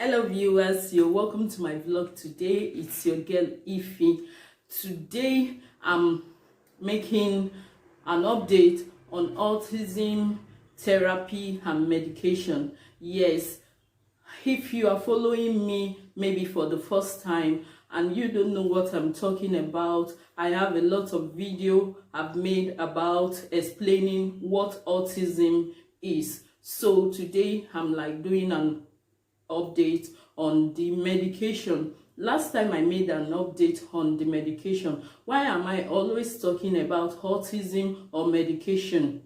Hello viewers, you're welcome to my vlog today. It's your girl Ify. Today I'm making an update on autism therapy and medication. Yes, if you are following me maybe for the first time and you don't know what I'm talking about, I have a lot of video I've made about explaining what autism is. So today I'm doing an update on the medication. Last time I made an update on the medication. Why am I always talking about autism or medication?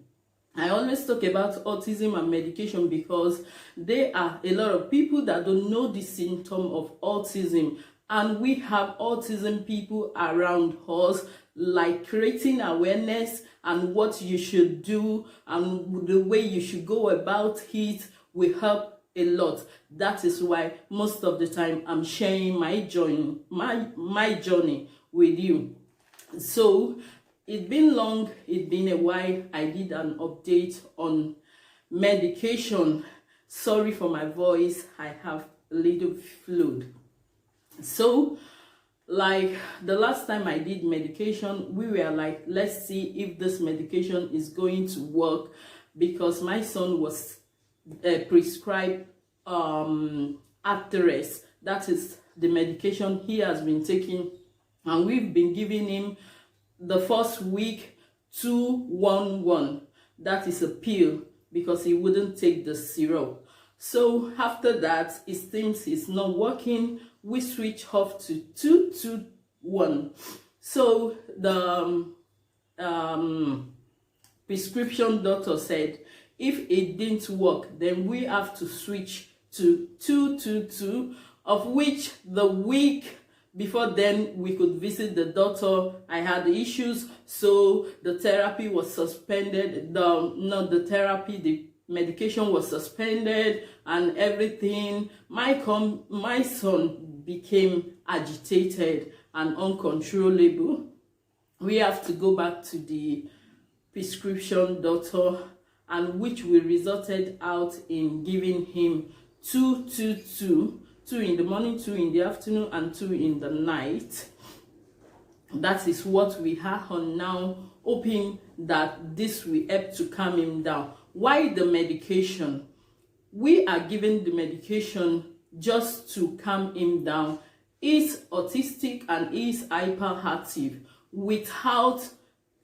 I always talk about autism and medication because there are a lot of people that don't know the symptom of autism, and we have autism people around us, like creating awareness and what you should do and the way you should go about it will help a lot. That is why most of the time I'm sharing my journey, my journey with you. So it's been long, it's been a while. I did an update on medication. Sorry for my voice, I have a little flu. So like the last time I did medication, we were like, let's see if this medication is going to work, because my son was prescribed Actress. That is the medication he has been taking, and we've been giving him the first week 211. That is a pill, because he wouldn't take the syrup. So after that, it seems it's not working. We switch off to 221. So the prescription doctor said if it didn't work, then we have to switch to 222, of which the week before then we could visit the doctor. I had issues, so the therapy was suspended. The medication was suspended and everything. My son became agitated and uncontrollable. We have to go back to the prescription doctor, and which we resulted out in giving him 222, 2 in the morning, 2 in the afternoon, and 2 in the night. That is what we have on now, hoping that this will help to calm him down. Why the medication? We are giving the medication just to calm him down. He's autistic and he's hyperactive. Without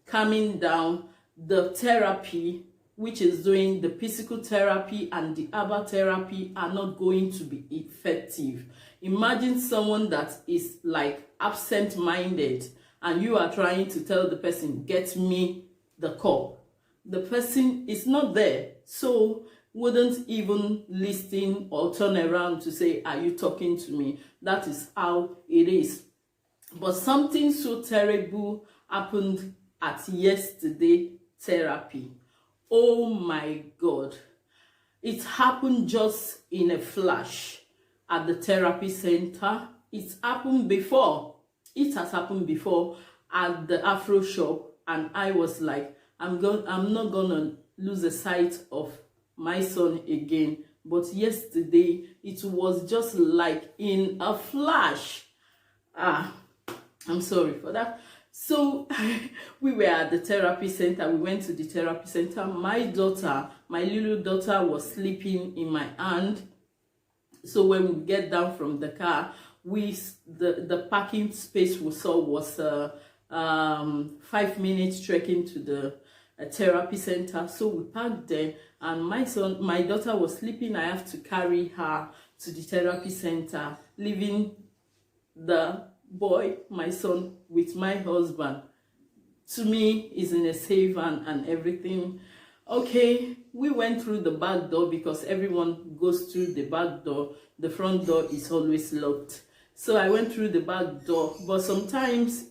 calming down, the therapy, which is doing the physical therapy and the herbal therapy, are not going to be effective. Imagine someone that is like absent-minded and you are trying to tell the person, get me the cup. The person is not there, so wouldn't even listen or turn around to say, are you talking to me? That is how it is. But something so terrible happened at yesterday therapy. Oh my God. It happened just in a flash at the therapy center. It's happened before. It has happened before at the Afro shop, and I was like, I'm not gonna lose the sight of my son again. But yesterday it was just like in a flash. I'm sorry for that. So we were at the therapy center. We went to the therapy center. My little daughter was sleeping in my hand. So when we get down from the car, the parking space we saw was 5 minutes trekking to the therapy center. So we parked there, and my daughter was sleeping. I have to carry her to the therapy center, leaving the boy, my son, with my husband. To me, is in a safe and everything. Okay, we went through the back door because everyone goes through the back door. The front door is always locked. So I went through the back door, but sometimes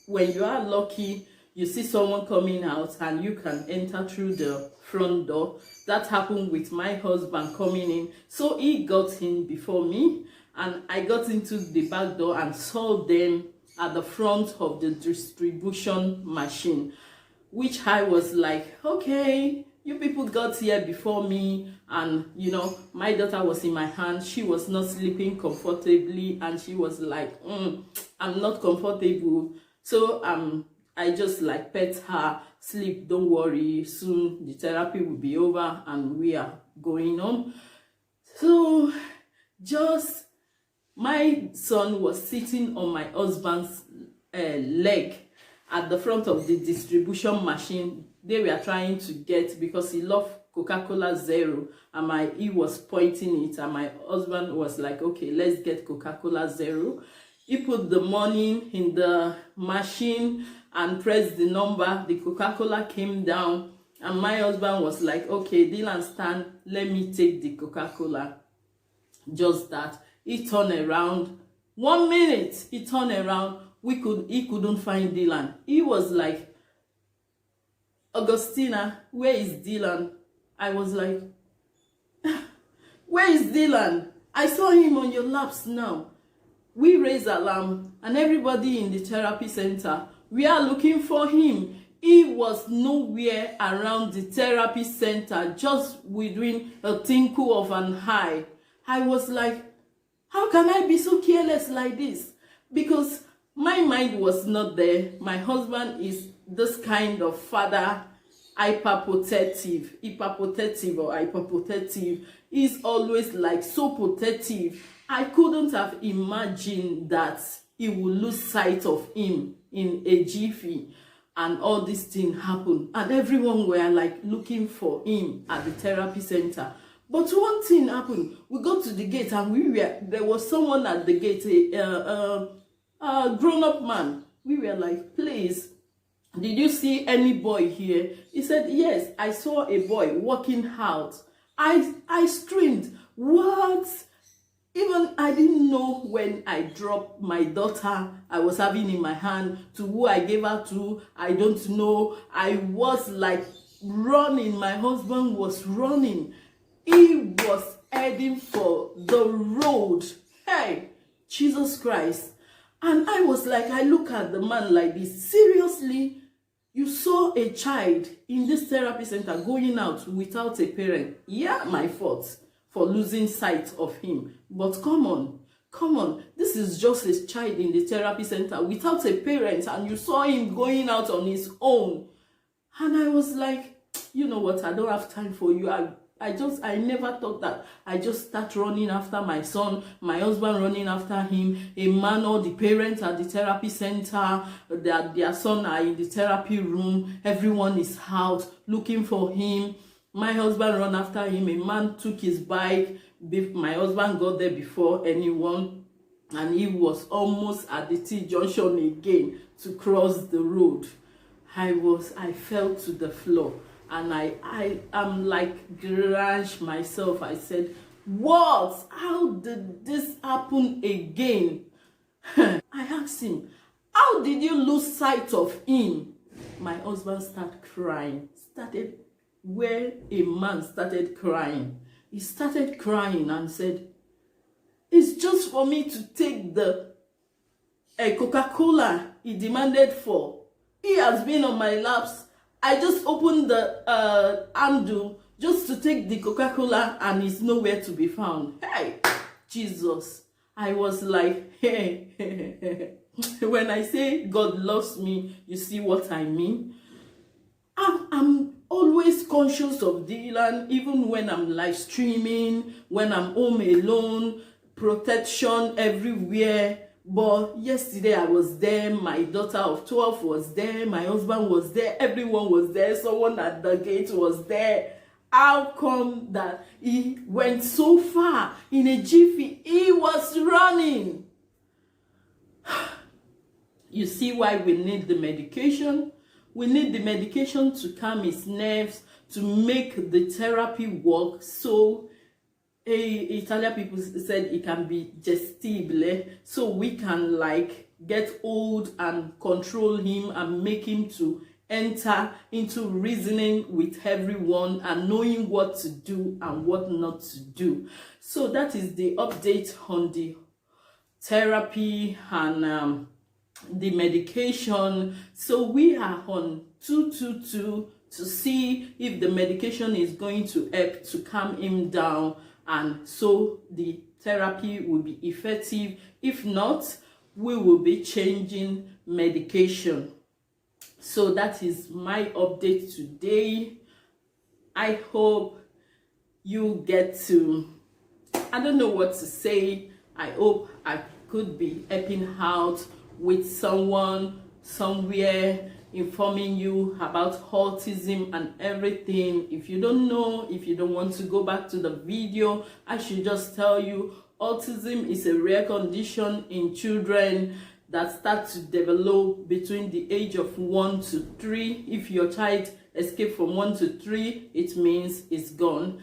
when you are lucky, you see someone coming out and you can enter through the front door. That happened with my husband coming in. So he got in before me, and I got into the back door and saw them at the front of the distribution machine, which I was like, okay, You people got here before me, and you know, my daughter was in my hand. She was not sleeping comfortably, and she was like, I'm not comfortable. So I just like pet her, sleep, don't worry, soon the therapy will be over and we are going on. So just my son was sitting on my husband's leg at the front of the distribution machine they were trying to get, because he loved Coca-Cola Zero, and he was pointing it, and my husband was like, okay, let's get Coca-Cola Zero. He put the money in the machine and pressed the number. The Coca-Cola came down, and my husband was like, okay, Dylan, stand, let me take the Coca-Cola. Just that. He turned around. 1 minute, he turned around. He couldn't find Dylan. He was like, Augustina, where is Dylan? I was like, where is Dylan? I saw him on your laps now. We raised alarm, and everybody in the therapy center, we are looking for him. He was nowhere around the therapy center, just within a twinkle of an eye. I was like, how can I be so careless like this? Because my mind was not there. My husband is this kind of father, hyperprotective. He's always like so protective. I couldn't have imagined that he would lose sight of him in a jiffy, and all this thing happened, and everyone were like looking for him at the therapy center. But one thing happened. We got to the gate, and there was someone at the gate, a grown-up man. We were like, please, did you see any boy here? He said, yes, I saw a boy walking out. I screamed, what? Even I didn't know when I dropped my daughter I was having in my hand to who I gave her to. I don't know. I was like running. My husband was running. He was heading for the road. Hey, Jesus Christ. And I was like, I look at the man like this. Seriously? You saw a child in this therapy center going out without a parent. Yeah, my fault for losing sight of him. But come on. This is just a child in the therapy center without a parent, and you saw him going out on his own. And I was like, you know what? I don't have time for you. I never thought that. I just start running after my son, my husband running after him, a man or the parents at the therapy center, their son are in the therapy room, everyone is out looking for him. My husband ran after him, a man took his bike, my husband got there before anyone, and he was almost at the T-junction again to cross the road. I fell to the floor. And I'm like drenched myself. I said, what? How did this happen again? I asked him, how did you lose sight of him? My husband started crying. Where a man started crying. He started crying and said, it's just for me to take the Coca-Cola he demanded for. He has been on my laps. I just opened the handle just to take the Coca-Cola, and it's nowhere to be found. Hey, Jesus. I was like, hey. When I say God loves me, you see what I mean? I'm always conscious of Dylan, even when I'm live streaming, when I'm home alone, protection everywhere. But yesterday I was there, my daughter of 12 was there, my husband was there, everyone was there, someone at the gate was there. How come that he went so far in a jiffy? He was running. You see why we need the medication? We need the medication to calm his nerves, to make the therapy work. So Italian people said it can be gestibile, so we can like get hold and control him and make him to enter into reasoning with everyone and knowing what to do and what not to do. So that is the update on the therapy and the medication. So we are on 222 to see if the medication is going to help to calm him down, and so the therapy will be effective. If not, we will be changing medication. So that is my update today. I hope you get to, I don't know what to say. I hope I could be helping out with someone somewhere, informing you about autism and everything. If you don't know, if you don't want to go back to the video, I should just tell you autism is a rare condition in children that start to develop between the age of 1 to 3. If your child escaped from 1 to 3, it means it's gone.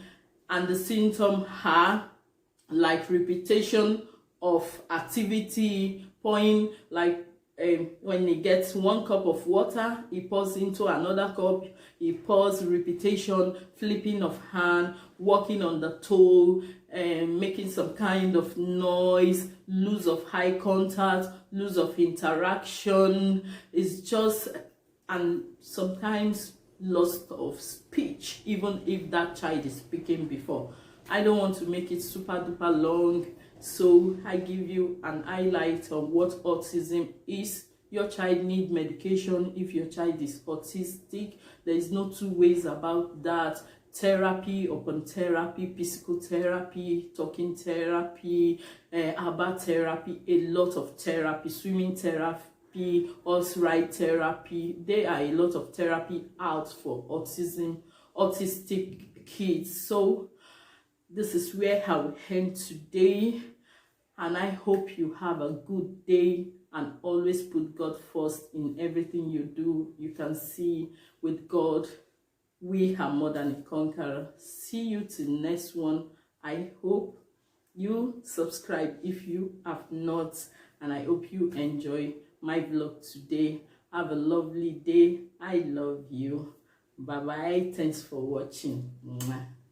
And the symptoms are like repetition of activity, pouring, like when he gets 1 cup of water, he pours into another cup, he pours, repetition, flipping of hand, walking on the toe, making some kind of noise, loss of eye contact, loss of interaction. It's just, and sometimes loss of speech, even if that child is speaking before. I don't want to make it super duper long, so I give you an highlight of what autism is. Your child needs medication if your child is autistic. There is no two ways about that. Therapy upon therapy, physical therapy, talking therapy, herbal therapy, a lot of therapy, swimming therapy, horse ride therapy. There are a lot of therapy out for autistic kids. So this is where I will end today, and I hope you have a good day, and always put God first in everything you do. You can see with God, we are more than a conqueror. See you till next one. I hope you subscribe if you have not, and I hope you enjoy my vlog today. Have a lovely day. I love you. Bye bye. Thanks for watching. Mwah.